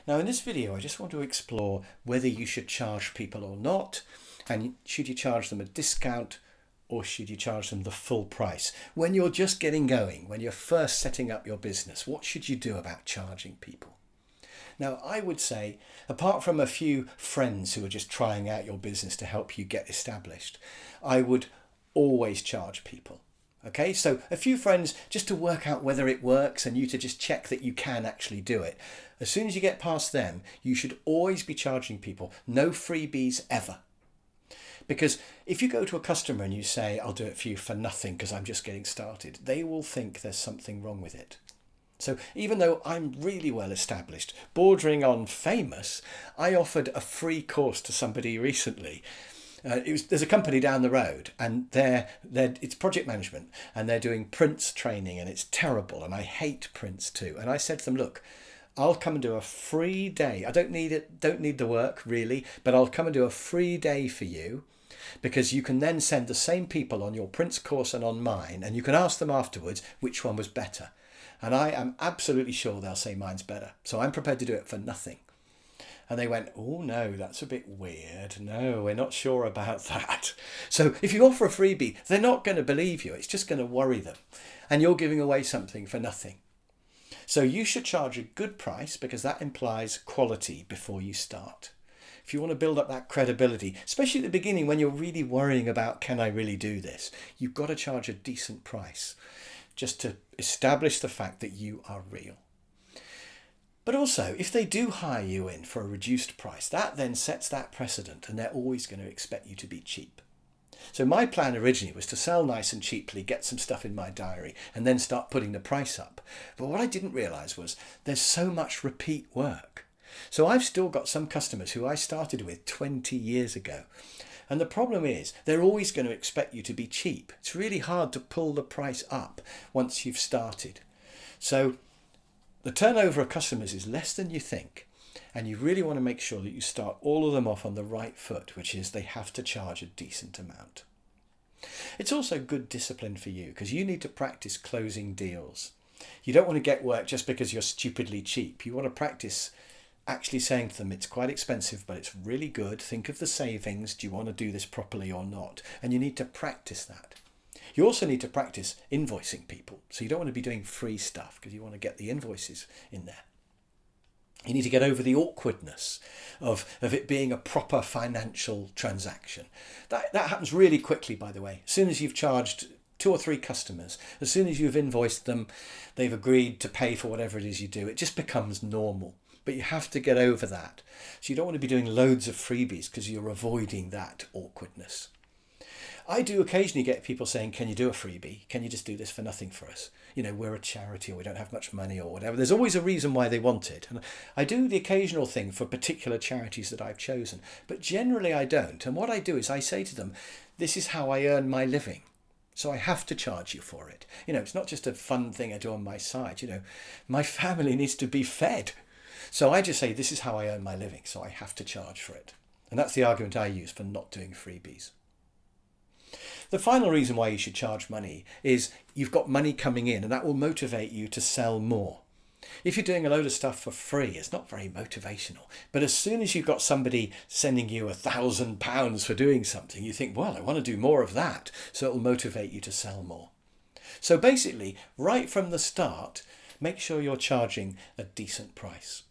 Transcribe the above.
Now in this video I just want to explore whether you should charge people or not, and should you charge them a discount or should you charge them the full price? When you're just getting going, when you're first setting up your business, what should you do about charging people? Now I would say, apart from a few friends who are just trying out your business to help you get established, I would always charge people. Okay, so a few friends just to work out whether it works and you to just check that you can actually do it. As soon as you get past them, you should always be charging people. No freebies ever. Because if you go to a customer and you say, I'll do it for you for nothing because I'm just getting started, they will think there's something wrong with it. So even though I'm really well established, bordering on famous, I offered a free course to somebody recently. There's a company down the road and it's project management and they're doing prints training and it's terrible and I hate prints too. And I said to them, look, I'll come and do a free day. I don't need the work really, but I'll come and do a free day for you because you can then send the same people on your prints course and on mine and you can ask them afterwards which one was better. And I am absolutely sure they'll say mine's better. So I'm prepared to do it for nothing. And they went, oh no, that's a bit weird. No, we're not sure about that. So if you offer a freebie, they're not going to believe you. It's just going to worry them. And you're giving away something for nothing. So you should charge a good price because that implies quality before you start. If you want to build up that credibility, especially at the beginning when you're really worrying about, can I really do this? You've got to charge a decent price just to establish the fact that you are real. But also, if they do hire you in for a reduced price, that then sets that precedent and they're always going to expect you to be cheap. So my plan originally was to sell nice and cheaply, get some stuff in my diary and then start putting the price up. But what I didn't realise was there's so much repeat work. So I've still got some customers who I started with 20 years ago. And the problem is they're always going to expect you to be cheap. It's really hard to pull the price up once you've started. So the turnover of customers is less than you think, and you really want to make sure that you start all of them off on the right foot, which is they have to charge a decent amount. It's also good discipline for you because you need to practice closing deals. You don't want to get work just because you're stupidly cheap. You want to practice actually saying to them, it's quite expensive, but it's really good. Think of the savings. Do you want to do this properly or not? And you need to practice that. You also need to practice invoicing people. So you don't want to be doing free stuff because you want to get the invoices in there. You need to get over the awkwardness of it being a proper financial transaction. That happens really quickly, by the way. As soon as you've charged 2 or 3 customers, as soon as you've invoiced them, they've agreed to pay for whatever it is you do. It just becomes normal. But you have to get over that. So you don't want to be doing loads of freebies because you're avoiding that awkwardness. I do occasionally get people saying, can you do a freebie? Can you just do this for nothing for us? You know, we're a charity or we don't have much money or whatever. There's always a reason why they want it. And I do the occasional thing for particular charities that I've chosen, but generally I don't. And what I do is I say to them, this is how I earn my living. So I have to charge you for it. You know, it's not just a fun thing I do on my side. You know, my family needs to be fed. So I just say, this is how I earn my living. So I have to charge for it. And that's the argument I use for not doing freebies. The final reason why you should charge money is you've got money coming in and that will motivate you to sell more. If you're doing a load of stuff for free, it's not very motivational. But as soon as you've got somebody sending you £1,000 for doing something, you think, well, I want to do more of that. So it'll motivate you to sell more. So basically, right from the start, make sure you're charging a decent price.